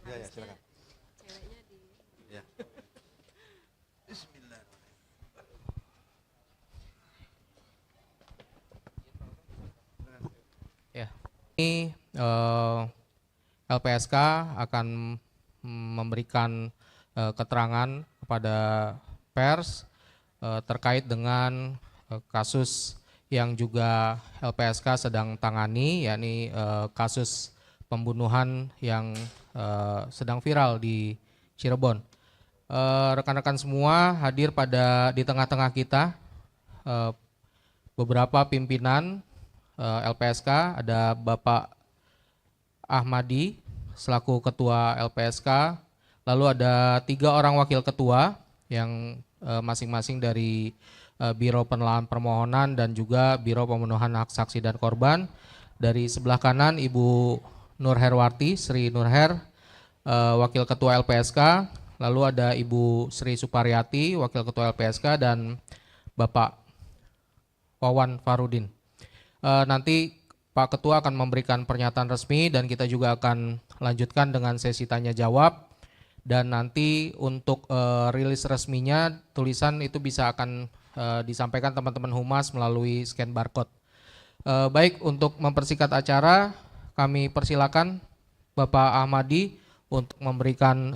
Ya, silakan. Ceweknya di. Ya. Bismillah. Ya, ini LPSK akan memberikan keterangan kepada pers terkait dengan kasus yang juga LPSK sedang tangani, yakni kasus pembunuhan yang sedang viral di Cirebon. Rekan-rekan semua hadir di tengah-tengah kita, beberapa pimpinan LPSK, ada Bapak Ahmadi selaku Ketua LPSK, lalu ada 3 orang wakil ketua yang masing-masing dari Biro Penelahan Permohonan dan juga Biro Pemenuhan Hak Saksi dan Korban. Dari sebelah kanan Ibu Nur Herwati, Sri Nurher, Wakil Ketua LPSK, lalu ada Ibu Sri Suparyati, Wakil Ketua LPSK, dan Bapak Wawan Farudin. Nanti Pak Ketua akan memberikan pernyataan resmi dan kita juga akan lanjutkan dengan sesi tanya jawab. Dan nanti untuk rilis resminya tulisan itu bisa akan disampaikan teman-teman humas melalui scan barcode. Baik, untuk mempersingkat acara kami persilakan Bapak Ahmadi untuk memberikan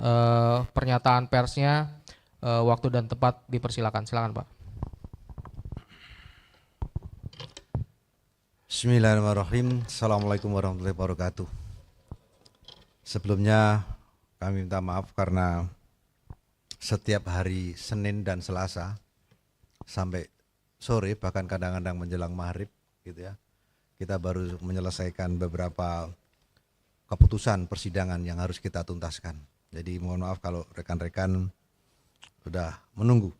pernyataan persnya. Waktu dan tempat dipersilakan. Silakan Pak. Bismillahirrahmanirrahim. Assalamualaikum warahmatullahi wabarakatuh. Sebelumnya kami minta maaf karena setiap hari Senin dan Selasa sampai sore, bahkan kadang-kadang menjelang maghrib gitu ya, kita baru menyelesaikan beberapa keputusan persidangan yang harus kita tuntaskan. Jadi mohon maaf kalau rekan-rekan sudah menunggu.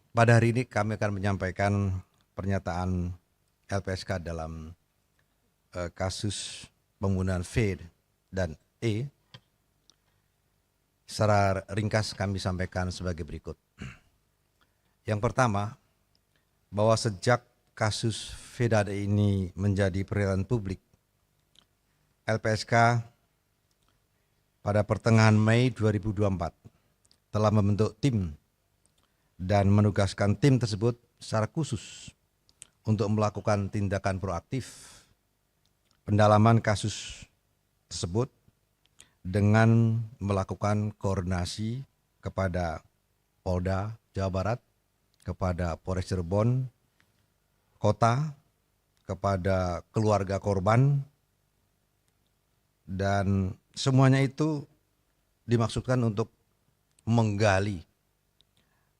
Pada hari ini kami akan menyampaikan pernyataan LPSK dalam kasus pembunuhan V dan E. Secara ringkas kami sampaikan sebagai berikut. Yang pertama, bahwa sejak kasus V dan E ini menjadi perhatian publik, LPSK pada pertengahan Mei 2024 telah membentuk tim dan menugaskan tim tersebut secara khusus untuk melakukan tindakan proaktif pendalaman kasus tersebut dengan melakukan koordinasi kepada Polda Jawa Barat, kepada Polres Cirebon Kota, kepada keluarga korban, dan semuanya itu dimaksudkan untuk menggali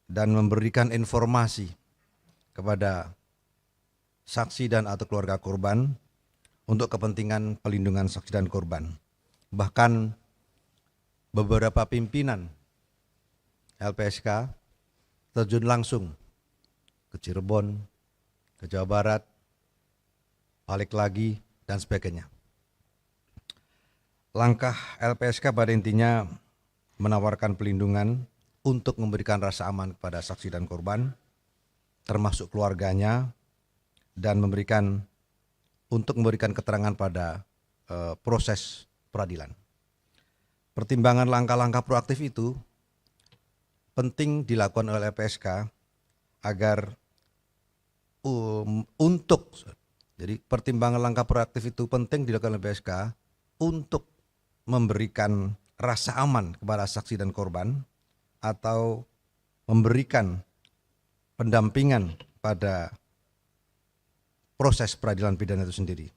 dan memberikan informasi kepada saksi dan atau keluarga korban untuk kepentingan pelindungan saksi dan korban. Bahkan beberapa pimpinan LPSK terjun langsung ke Cirebon, ke Jawa Barat, balik lagi, dan sebagainya. Langkah LPSK pada intinya menawarkan pelindungan untuk memberikan rasa aman kepada saksi dan korban, termasuk keluarganya, dan untuk memberikan keterangan pada proses peradilan. Pertimbangan langkah-langkah proaktif itu penting dilakukan oleh LPSK agar jadi pertimbangan langkah proaktif itu penting dilakukan oleh LPSK untuk memberikan rasa aman kepada saksi dan korban, atau memberikan pendampingan pada proses peradilan pidana itu sendiri.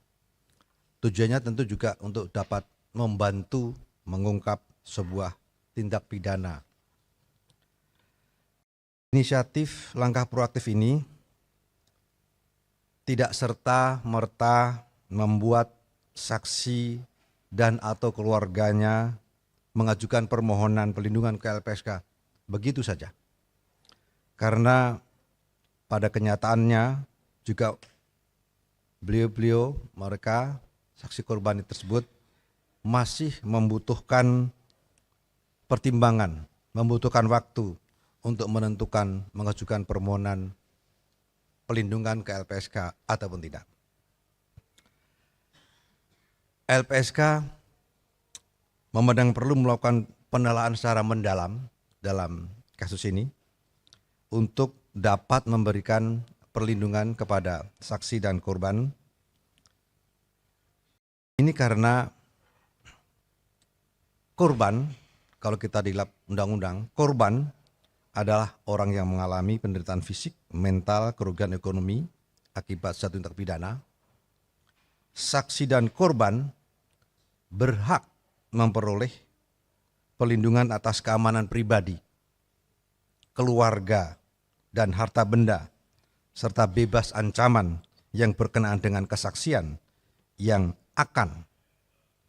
Tujuannya tentu juga untuk dapat membantu mengungkap sebuah tindak pidana. Inisiatif langkah proaktif ini tidak serta-merta membuat saksi dan atau keluarganya mengajukan permohonan pelindungan ke LPSK begitu saja. Karena pada kenyataannya juga beliau-beliau, mereka saksi korban tersebut masih membutuhkan pertimbangan, membutuhkan waktu untuk menentukan mengajukan permohonan pelindungan ke LPSK ataupun tidak. LPSK memandang perlu melakukan penelaahan secara mendalam dalam kasus ini untuk dapat memberikan perlindungan kepada saksi dan korban. Ini karena korban, kalau kita di undang-undang, korban adalah orang yang mengalami penderitaan fisik, mental, kerugian ekonomi akibat suatu tindak pidana. Saksi dan korban berhak memperoleh perlindungan atas keamanan pribadi, keluarga, dan harta benda, serta bebas ancaman yang berkenaan dengan kesaksian yang akan,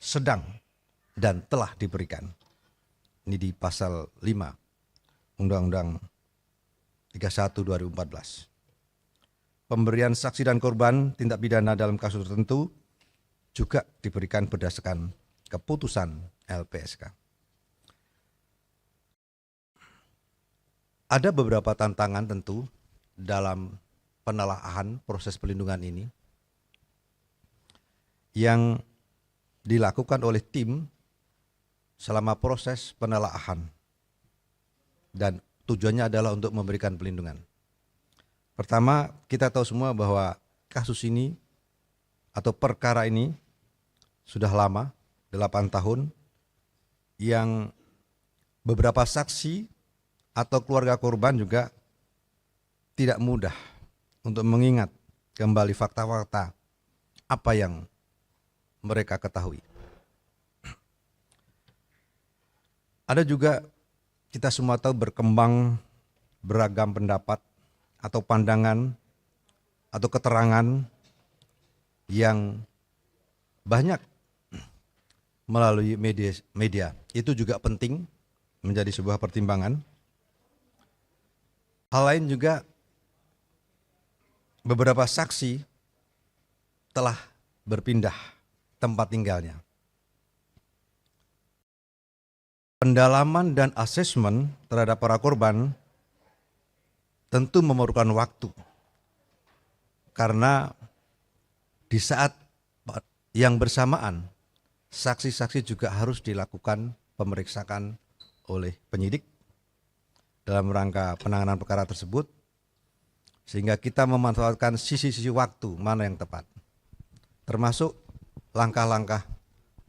sedang, dan telah diberikan. Ini di pasal 5 Undang-Undang 31 2014. Pemberian saksi dan korban tindak pidana dalam kasus tertentu juga diberikan berdasarkan keputusan LPSK. Ada beberapa tantangan tentu dalam penelaahan proses pelindungan ini yang dilakukan oleh tim selama proses penelaahan, dan tujuannya adalah untuk memberikan perlindungan. Pertama, kita tahu semua bahwa kasus ini atau perkara ini sudah lama, 8 tahun, yang beberapa saksi atau keluarga korban juga tidak mudah untuk mengingat kembali fakta-fakta apa yang mereka ketahui. Ada juga, kita semua tahu, berkembang beragam pendapat atau pandangan atau keterangan yang banyak melalui media. Itu juga penting menjadi sebuah pertimbangan. Hal lain juga, beberapa saksi telah berpindah tempat tinggalnya. Pendalaman dan asesmen terhadap para korban tentu memerlukan waktu, karena di saat yang bersamaan saksi-saksi juga harus dilakukan pemeriksaan oleh penyidik dalam rangka penanganan perkara tersebut, sehingga kita memanfaatkan sisi-sisi waktu mana yang tepat, termasuk langkah-langkah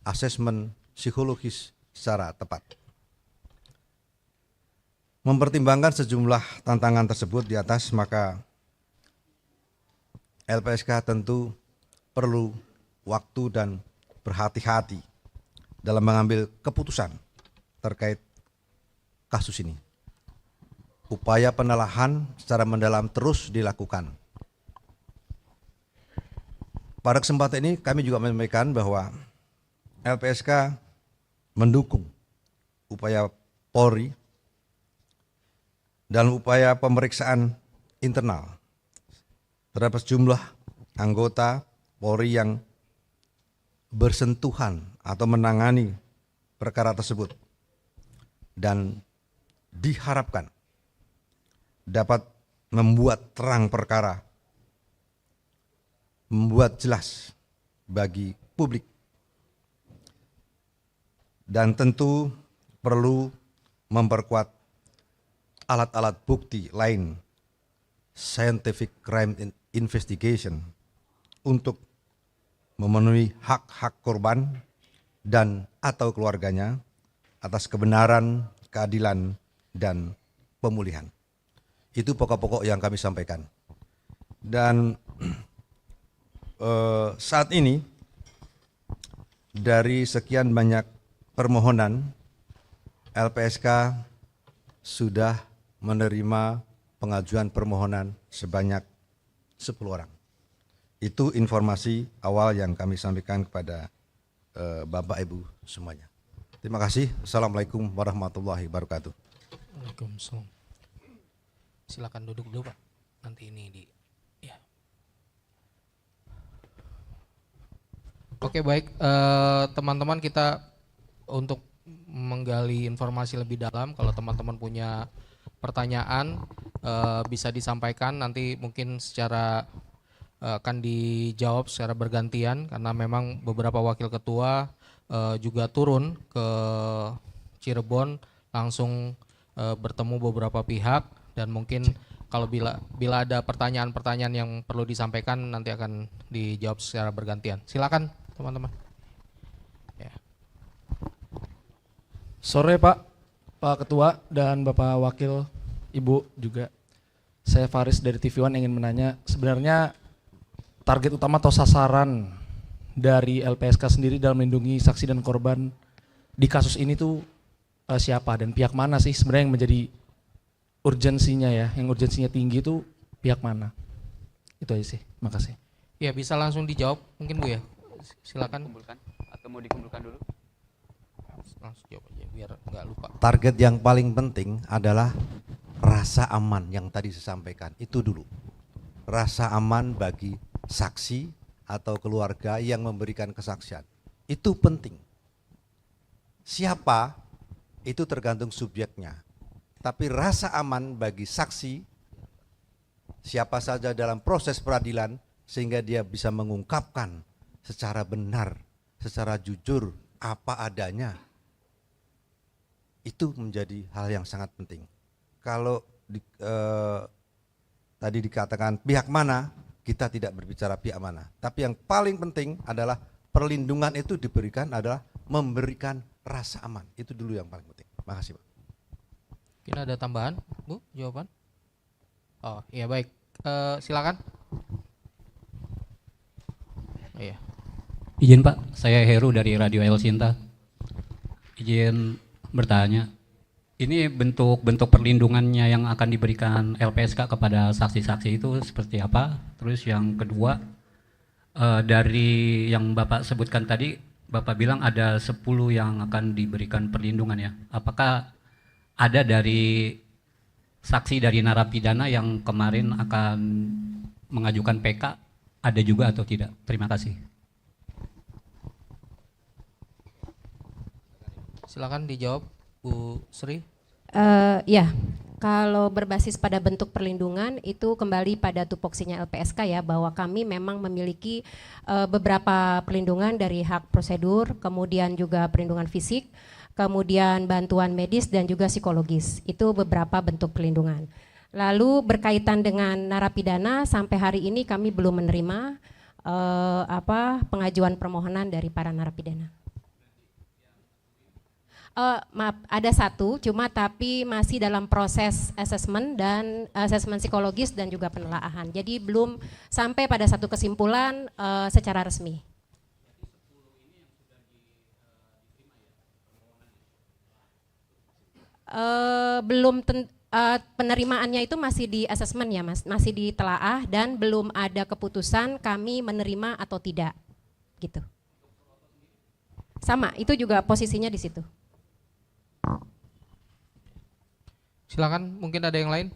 asesmen psikologis secara tepat. Mempertimbangkan sejumlah tantangan tersebut di atas, maka LPSK tentu perlu waktu dan berhati-hati dalam mengambil keputusan terkait kasus ini. Upaya penelaahan secara mendalam terus dilakukan. Pada kesempatan ini kami juga menyampaikan bahwa LPSK mendukung upaya Polri dalam upaya pemeriksaan internal terhadap sejumlah anggota Polri yang bersentuhan atau menangani perkara tersebut, dan diharapkan dapat membuat terang perkara, membuat jelas bagi publik, dan tentu perlu memperkuat alat-alat bukti lain, scientific crime investigation, untuk memenuhi hak-hak korban dan atau keluarganya atas kebenaran, keadilan, dan pemulihan. Itu pokok-pokok yang kami sampaikan. Dan saat ini dari sekian banyak permohonan, LPSK sudah menerima pengajuan permohonan sebanyak 10 orang. Itu informasi awal yang kami sampaikan kepada Bapak Ibu semuanya. Terima kasih. Assalamualaikum warahmatullahi wabarakatuh. Waalaikumsalam. Silakan duduk dulu Pak. Nanti ini di ya. Oke, baik, teman-teman, kita untuk menggali informasi lebih dalam, kalau teman-teman punya pertanyaan bisa disampaikan nanti mungkin secara akan dijawab secara bergantian karena memang beberapa wakil ketua juga turun ke Cirebon langsung bertemu beberapa pihak dan mungkin kalau bila ada pertanyaan-pertanyaan yang perlu disampaikan nanti akan dijawab secara bergantian. Silakan teman-teman. Ya. Sore Pak Ketua dan Bapak Wakil, Ibu juga. Saya Faris dari TV One ingin menanya, sebenarnya target utama atau sasaran dari LPSK sendiri dalam melindungi saksi dan korban di kasus ini tuh siapa dan pihak mana sih sebenarnya yang menjadi urgensinya ya, yang urgensinya tinggi itu pihak mana? Itu aja sih, makasih. Ya bisa langsung dijawab mungkin Bu ya. Silakan. Kumpulkan atau mau dikumpulkan dulu? Langsung jawab aja biar nggak lupa. Target yang paling penting adalah rasa aman yang tadi saya sampaikan, itu dulu. Rasa aman bagi saksi atau keluarga yang memberikan kesaksian. Itu penting. Siapa? Itu tergantung subjeknya. Tapi rasa aman bagi saksi, siapa saja dalam proses peradilan, sehingga dia bisa mengungkapkan secara benar, secara jujur, apa adanya. Itu menjadi hal yang sangat penting. Kalau tadi dikatakan pihak mana, kita tidak berbicara pihak mana. Tapi yang paling penting adalah perlindungan itu diberikan adalah memberikan rasa aman. Itu dulu yang paling penting. Makasih Pak. Mungkin ada tambahan, Bu, jawaban? Oh, iya baik. Silakan. Oh, iya. Izin Pak, saya Heru dari Radio El Sinta. Izin bertanya, ini bentuk perlindungannya yang akan diberikan LPSK kepada saksi-saksi itu seperti apa? Terus yang kedua, dari yang Bapak sebutkan tadi, Bapak bilang ada 10 yang akan diberikan perlindungan ya. Apakah ada dari saksi dari narapidana yang kemarin akan mengajukan PK, ada juga atau tidak? Terima kasih. Silakan dijawab Bu Sri. Ya, kalau berbasis pada bentuk perlindungan itu kembali pada tupoksinya LPSK ya, bahwa kami memang memiliki beberapa perlindungan dari hak prosedur, kemudian juga perlindungan fisik, kemudian bantuan medis dan juga psikologis. Itu beberapa bentuk perlindungan. Lalu berkaitan dengan narapidana, sampai hari ini kami belum menerima pengajuan permohonan dari para narapidana. Maaf, ada satu, cuma tapi masih dalam proses asesmen dan asesmen psikologis dan juga penelaahan. Jadi belum sampai pada satu kesimpulan secara resmi. Belum penerimaannya itu masih di asesmen ya Mas, masih ditelaah dan belum ada keputusan kami menerima atau tidak, gitu. Sama, itu juga posisinya di situ. Silakan, mungkin ada yang lain?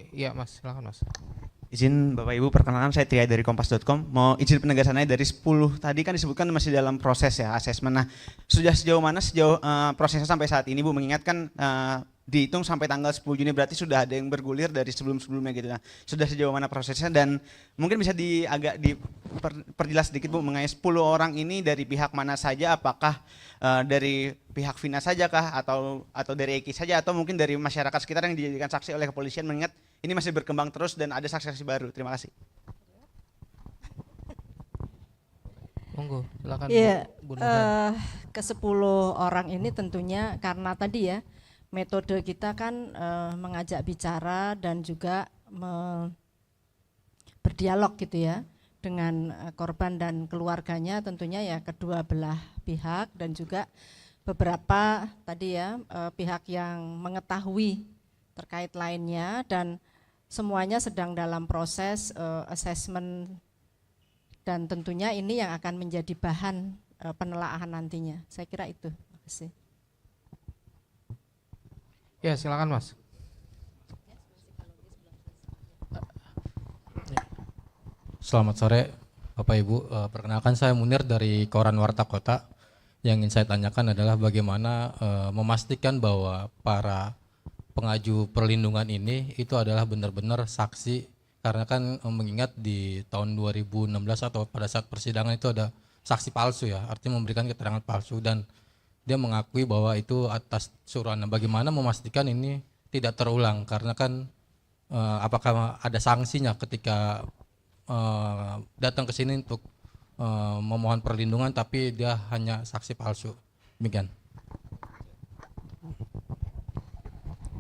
Iya Mas, silakan Mas. Izin Bapak Ibu, perkenalkan saya Tia dari Kompas.com. Mau izin penegasannya dari 10 tadi kan disebutkan masih dalam proses ya asesmen. Nah, sudah sejauh mana prosesnya sampai saat ini Bu, mengingatkan dihitung sampai tanggal 10 Juni berarti sudah ada yang bergulir dari sebelum-sebelumnya gitu. Nah, sudah sejauh mana prosesnya dan mungkin bisa agak diperjelas sedikit Bu mengenai 10 orang ini dari pihak mana saja, apakah dari pihak Vina saja kah atau dari Eki saja atau mungkin dari masyarakat sekitar yang dijadikan saksi oleh kepolisian, mengingat ini masih berkembang terus dan ada saksi-saksi baru. Terima kasih. Monggo, silakan. Iya, Bu Nurhan. ke-10 orang ini tentunya karena tadi ya metode kita kan mengajak bicara dan juga berdialog gitu ya dengan korban dan keluarganya, tentunya ya kedua belah pihak dan juga beberapa tadi ya pihak yang mengetahui terkait lainnya, dan semuanya sedang dalam proses assessment dan tentunya ini yang akan menjadi bahan penelaahan nantinya. Saya kira itu. Terima kasih. Ya, silakan Mas. Selamat sore Bapak Ibu, perkenalkan saya Munir dari Koran Warta Kota. Yang ingin saya tanyakan adalah bagaimana memastikan bahwa para pengaju perlindungan ini itu adalah benar-benar saksi Karena kan mengingat di tahun 2016 atau pada saat persidangan itu ada saksi palsu ya, artinya memberikan keterangan palsu dan dia mengakui bahwa itu atas suruhan. Nah, bagaimana memastikan ini tidak terulang? Karena kan apakah ada sanksinya ketika datang ke sini untuk memohon perlindungan tapi dia hanya saksi palsu? Demikian.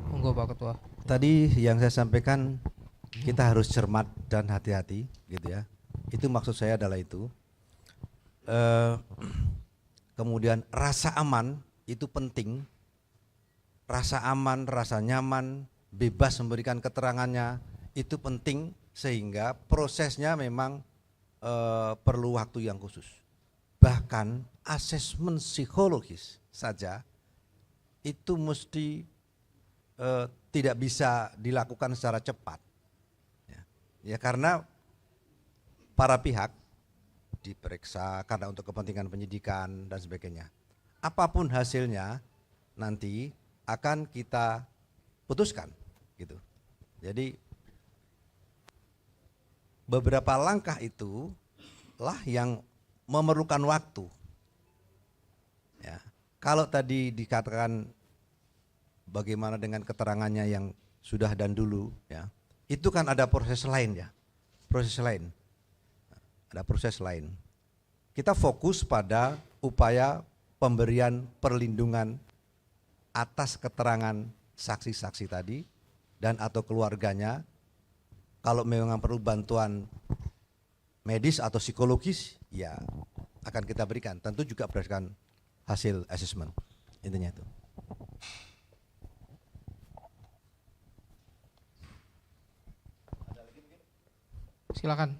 Monggo Pak Ketua. Tadi yang saya sampaikan kita harus cermat dan hati-hati gitu ya. Itu maksud saya adalah itu. Kemudian rasa aman itu penting. Rasa aman, rasa nyaman, bebas memberikan keterangannya itu penting sehingga prosesnya memang perlu waktu yang khusus. Bahkan asesmen psikologis saja itu mesti tidak bisa dilakukan secara cepat. Ya karena para pihak diperiksa karena untuk kepentingan penyidikan dan sebagainya. Apapun hasilnya nanti akan kita putuskan gitu. Jadi beberapa langkah itu lah yang memerlukan waktu. Ya. Kalau tadi dikatakan bagaimana dengan keterangannya yang sudah dan dulu ya. Itu kan ada proses lain ya. Proses lain. Ada proses lain. Kita fokus pada upaya pemberian perlindungan atas keterangan saksi-saksi tadi dan atau keluarganya. Kalau memang perlu bantuan medis atau psikologis, ya akan kita berikan. Tentu juga berdasarkan hasil asesmen. Intinya itu. Silakan.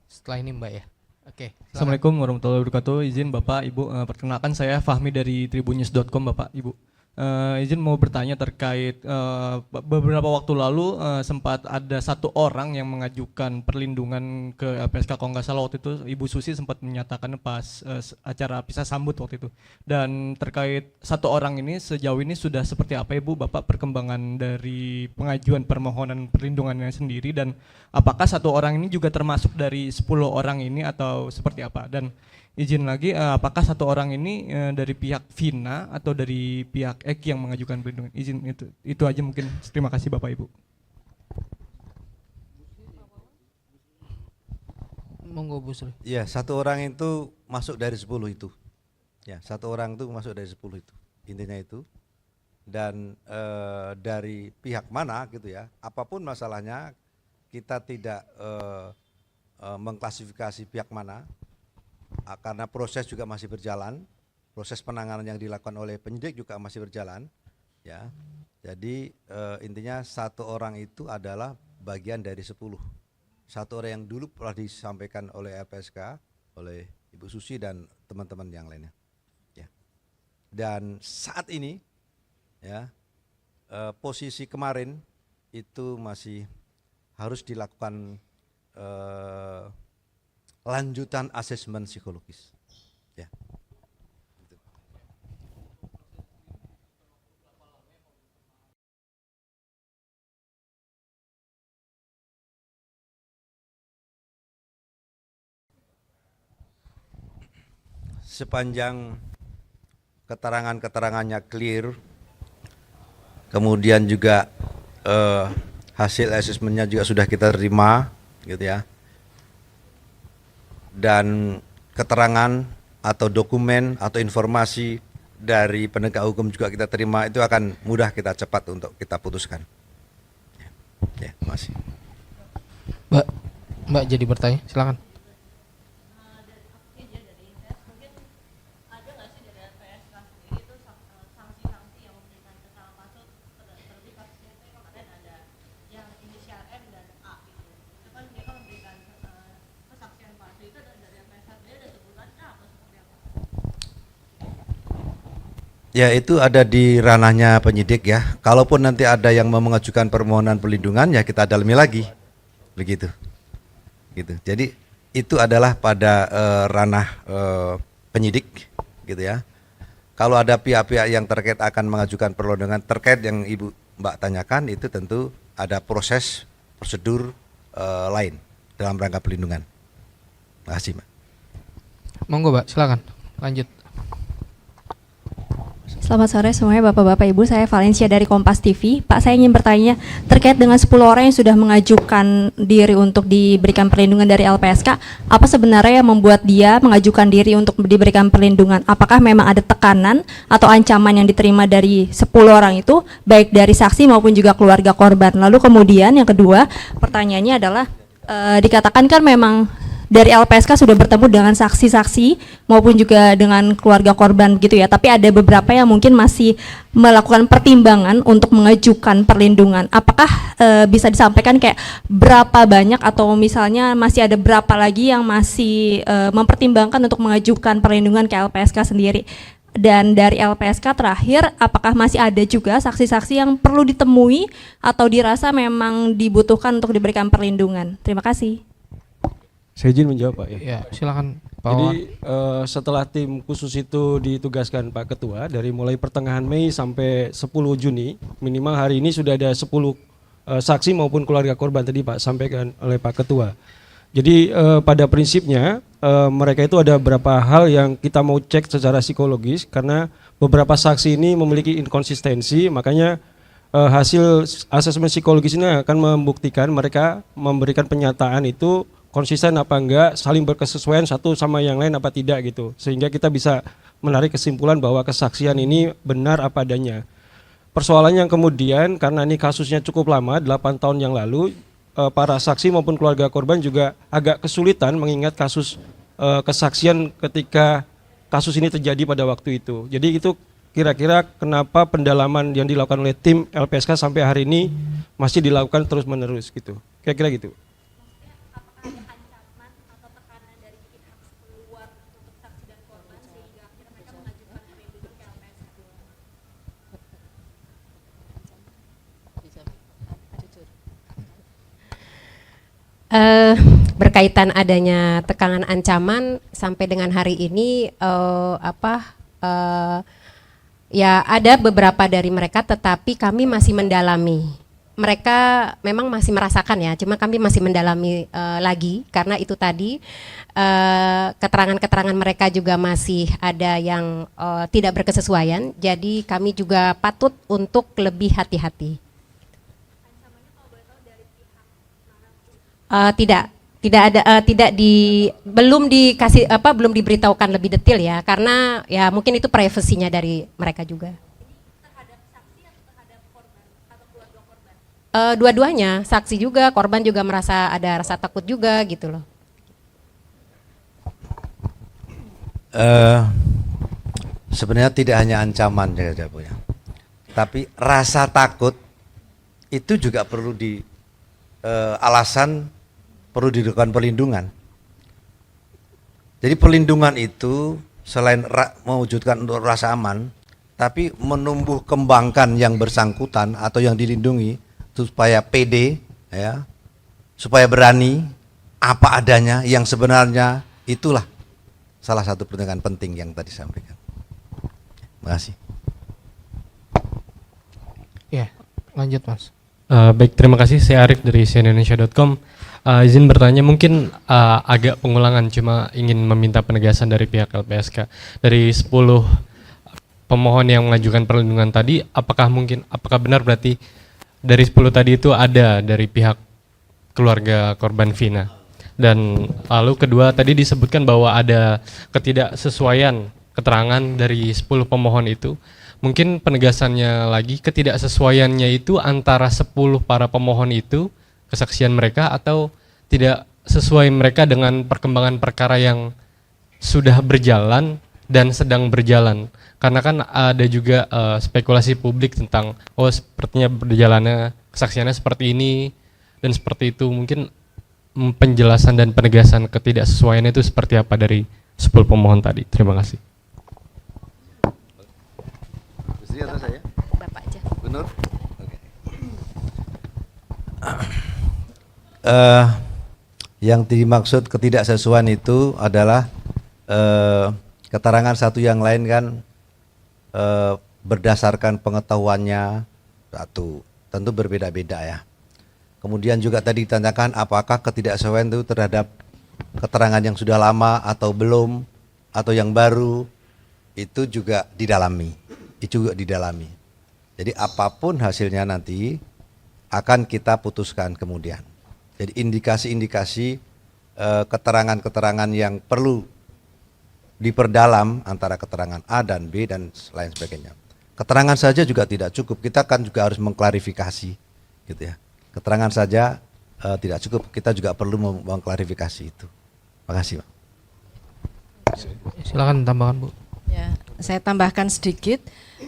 Setelah ini Mbak ya. Oke. Silakan. Assalamualaikum warahmatullahi wabarakatuh. Izin Bapak, Ibu, perkenalkan saya Fahmi dari tribunnews.com Bapak, Ibu. Izin mau bertanya terkait beberapa waktu lalu sempat ada satu orang yang mengajukan perlindungan ke LPSK, kalau nggak salah waktu itu Ibu Susi sempat menyatakan pas acara pisah sambut waktu itu. Dan terkait satu orang ini sejauh ini sudah seperti apa Ibu Bapak perkembangan dari pengajuan permohonan perlindungannya sendiri, dan apakah satu orang ini juga termasuk dari 10 orang ini atau seperti apa? Dan izin lagi, apakah satu orang ini dari pihak Vina atau dari pihak Eki yang mengajukan perlindungan? Izin itu aja mungkin. Terima kasih Bapak Ibu. Monggo Bu Sri. Ya, satu orang itu masuk dari 10 itu. Ya, satu orang itu masuk dari 10 itu. Intinya itu. Dan dari pihak mana gitu ya, apapun masalahnya kita tidak mengklasifikasi pihak mana. Karena proses juga masih berjalan, proses penanganan yang dilakukan oleh penyidik juga masih berjalan, ya. Jadi intinya satu orang itu adalah bagian dari 10. Satu orang yang dulu pernah disampaikan oleh LPSK, oleh Ibu Susi dan teman-teman yang lainnya, ya. Dan saat ini, ya, posisi kemarin itu masih harus dilakukan lanjutan asesmen psikologis, ya. Sepanjang keterangan-keterangannya clear, kemudian juga hasil asesmennya juga sudah kita terima, gitu ya. Dan keterangan atau dokumen atau informasi dari penegak hukum juga kita terima, itu akan mudah kita cepat untuk kita putuskan. Ya, terima kasih. Mbak jadi bertanya, silakan. Ya, itu ada di ranahnya penyidik ya. Kalaupun nanti ada yang mau mengajukan permohonan perlindungan, ya kita dalami lagi, begitu. Gitu. Jadi itu adalah pada ranah penyidik, gitu ya. Kalau ada pihak-pihak yang terkait akan mengajukan perlindungan terkait yang Ibu Mbak tanyakan, itu tentu ada proses prosedur lain dalam rangka pelindungan. Terima kasih, Mbak. Monggo, Mbak, silakan. Lanjut. Selamat sore semuanya Bapak-Bapak Ibu, saya Valencia dari Kompas TV. Pak, saya ingin bertanya terkait dengan 10 orang yang sudah mengajukan diri untuk diberikan perlindungan dari LPSK, apa sebenarnya yang membuat dia mengajukan diri untuk diberikan perlindungan? Apakah memang ada tekanan atau ancaman yang diterima dari 10 orang itu, baik dari saksi maupun juga keluarga korban? Lalu kemudian yang kedua, pertanyaannya adalah dikatakan kan memang dari LPSK sudah bertemu dengan saksi-saksi maupun juga dengan keluarga korban gitu ya, tapi ada beberapa yang mungkin masih melakukan pertimbangan untuk mengajukan perlindungan. Apakah bisa disampaikan kayak berapa banyak atau misalnya masih ada berapa lagi yang masih mempertimbangkan untuk mengajukan perlindungan ke LPSK sendiri? Dan dari LPSK terakhir, apakah masih ada juga saksi-saksi yang perlu ditemui atau dirasa memang dibutuhkan untuk diberikan perlindungan? Terima kasih. Saya izin menjawab Pak ya. Ya, silakan Pak. Jadi setelah tim khusus itu ditugaskan Pak Ketua dari mulai pertengahan Mei sampai 10 Juni, minimal hari ini sudah ada 10 saksi maupun keluarga korban tadi Pak sampaikan oleh Pak Ketua. Jadi pada prinsipnya mereka itu ada beberapa hal yang kita mau cek secara psikologis karena beberapa saksi ini memiliki inkonsistensi, makanya hasil asesmen psikologis ini akan membuktikan mereka memberikan pernyataan itu konsisten apa enggak, saling berkesesuaian satu sama yang lain apa tidak gitu. Sehingga kita bisa menarik kesimpulan bahwa kesaksian ini benar apa adanya. Persoalannya yang kemudian karena ini kasusnya cukup lama, 8 tahun yang lalu, para saksi maupun keluarga korban juga agak kesulitan mengingat kasus kesaksian ketika kasus ini terjadi pada waktu itu. Jadi itu kira-kira kenapa pendalaman yang dilakukan oleh tim LPSK sampai hari ini masih dilakukan terus-menerus gitu. Kira-kira gitu. Berkaitan adanya tekanan ancaman sampai dengan hari ini ya ada beberapa dari mereka, tetapi kami masih mendalami. Mereka memang masih merasakan ya, cuma kami masih mendalami lagi karena itu tadi keterangan-keterangan mereka juga masih ada yang tidak berkesesuaian. Jadi kami juga patut untuk lebih hati-hati. Belum dikasih belum diberitahukan lebih detail ya, karena ya mungkin itu privasinya dari mereka juga. Terhadap saksi atau terhadap korban atau keluarga korban? Dua-duanya, saksi juga, korban juga merasa ada rasa takut juga gitu loh. Sebenarnya tidak hanya ancaman saja punya, tapi rasa takut itu juga perlu alasan perlu dilakukan perlindungan. Jadi perlindungan itu selain mewujudkan untuk rasa aman, tapi menumbuh kembangkan yang bersangkutan atau yang dilindungi supaya pede, ya, supaya berani apa adanya yang sebenarnya. Itulah salah satu perlindungan penting yang tadi sampaikan. Terima kasih. Ya, lanjut Mas. Baik, terima kasih. Saya Arif dari cnnindonesia.com. Izin bertanya, mungkin agak pengulangan, cuma ingin meminta penegasan dari pihak LPSK. Dari 10 pemohon yang mengajukan perlindungan tadi, apakah benar berarti dari 10 tadi itu ada dari pihak keluarga korban Vina? Dan lalu kedua, tadi disebutkan bahwa ada ketidaksesuaian keterangan dari 10 pemohon itu. Mungkin penegasannya lagi, ketidaksesuaiannya itu antara 10 para pemohon itu, kesaksian mereka, atau tidak sesuai mereka dengan perkembangan perkara yang sudah berjalan dan sedang berjalan. Karena kan ada juga spekulasi publik tentang sepertinya berjalannya kesaksiannya seperti ini dan seperti itu. Mungkin penjelasan dan penegasan ketidaksesuaian itu seperti apa dari 10 pemohon tadi. Terima kasih. Istri atau saya? Bapak aja. Benar? Oke. Yang dimaksud ketidaksesuaian itu adalah keterangan satu yang lain kan berdasarkan pengetahuannya satu, tentu berbeda-beda ya. Kemudian juga tadi ditanyakan apakah ketidaksesuaian itu terhadap keterangan yang sudah lama atau belum, atau yang baru, itu juga didalami. Itu juga didalami. Jadi apapun hasilnya nanti akan kita putuskan kemudian. Jadi indikasi-indikasi keterangan-keterangan yang perlu diperdalam antara keterangan A dan B dan lain sebagainya. Keterangan saja juga tidak cukup, kita kan juga harus mengklarifikasi, gitu ya. Keterangan saja tidak cukup, kita juga perlu mengklarifikasi itu. Makasih, Pak. Silakan tambahkan, Bu. Ya, saya tambahkan sedikit,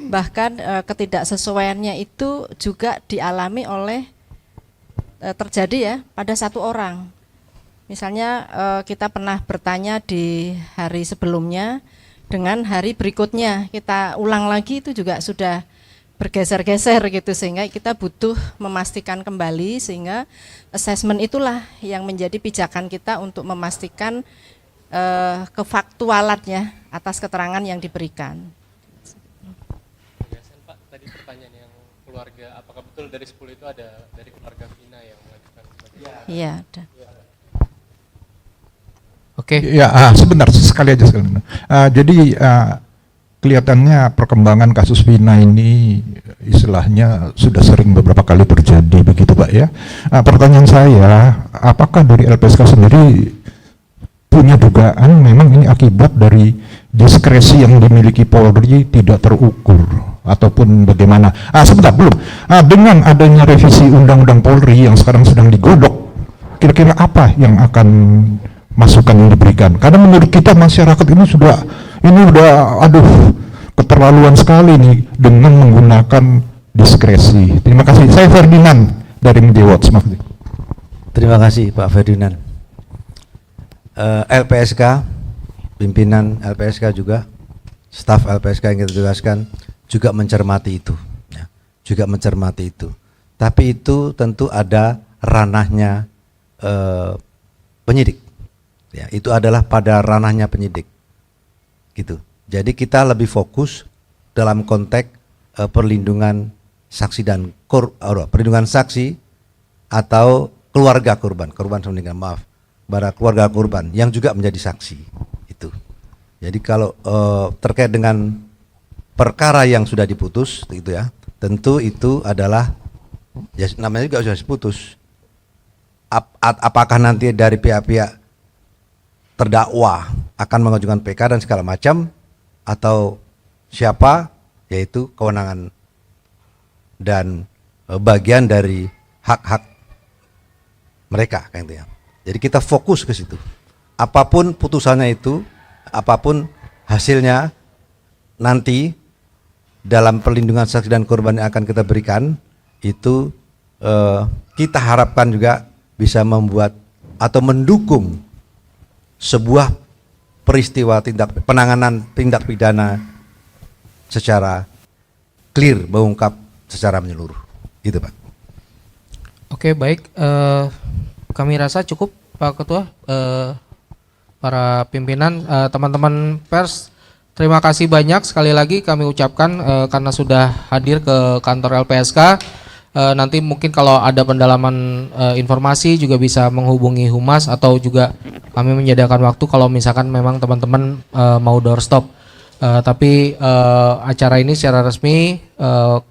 bahkan ketidaksesuaiannya itu juga dialami oleh terjadi ya pada satu orang. Misalnya kita pernah bertanya di hari sebelumnya dengan hari berikutnya, kita ulang lagi itu juga sudah bergeser-geser gitu, sehingga kita butuh memastikan kembali, sehingga assessment itulah yang menjadi pijakan kita untuk memastikan kefaktualannya atas keterangan yang diberikan. Pak, tadi pertanyaan yang keluarga, apakah betul dari 10 itu ada dari keluarga Vina yang mengajukan? Iya, ada. Oke. Ya, sebentar sekali aja. Jadi kelihatannya perkembangan kasus Vina ini istilahnya sudah sering beberapa kali terjadi begitu Pak ya. Pertanyaan saya, apakah dari LPSK sendiri punya dugaan memang ini akibat dari diskresi yang dimiliki Polri tidak terukur ataupun bagaimana? Sebentar belum. Dengan adanya revisi Undang-Undang Polri yang sekarang sedang digodok, kira-kira apa yang akan masukan yang diberikan? Karena menurut kita masyarakat ini udah keterlaluan sekali nih dengan menggunakan diskresi. Terima kasih. Saya Ferdinand dari Media Watch. Terima kasih Pak Ferdinand. LPSK, pimpinan LPSK juga, staf LPSK yang kita tugaskan juga mencermati itu, ya, juga mencermati itu. Tapi itu tentu ada ranahnya penyidik. Ya, itu adalah pada ranahnya penyidik, gitu. Jadi kita lebih fokus dalam konteks perlindungan saksi dan perlindungan saksi atau keluarga korban meninggal, para keluarga korban yang juga menjadi saksi itu. Jadi kalau terkait dengan perkara yang sudah diputus, gitu ya, tentu itu adalah ya namanya juga sudah diputus. Apakah nanti dari pihak-pihak terdakwa akan mengajukan PK dan segala macam, atau siapa, yaitu kewenangan dan bagian dari hak-hak mereka, kayak gitu ya. Jadi kita fokus ke situ. Apapun putusannya itu, apapun hasilnya nanti dalam perlindungan saksi dan korban yang akan kita berikan, itu kita harapkan juga bisa membuat atau mendukung sebuah peristiwa penanganan tindak pidana secara clear, mengungkap secara menyeluruh, gitu Pak. Oke, baik. Kami rasa cukup Pak Ketua, para pimpinan, teman-teman pers, terima kasih banyak sekali lagi kami ucapkan karena sudah hadir ke kantor LPSK. Nanti mungkin kalau ada pendalaman informasi juga bisa menghubungi Humas, atau juga kami menyediakan waktu kalau misalkan memang teman-teman mau doorstop. Tapi acara ini secara resmi,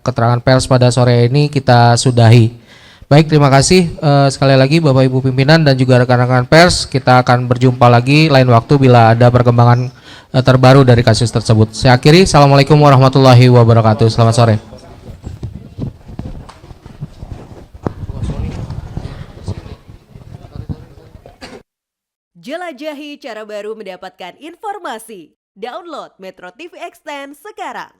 keterangan pers pada sore ini kita sudahi. Baik, terima kasih sekali lagi Bapak Ibu pimpinan dan juga rekan-rekan pers. Kita akan berjumpa lagi lain waktu bila ada perkembangan terbaru dari kasus tersebut. Saya akhiri, Assalamualaikum warahmatullahi wabarakatuh. Selamat sore. Jelajahi cara baru mendapatkan informasi. Download Metro TV Extend sekarang.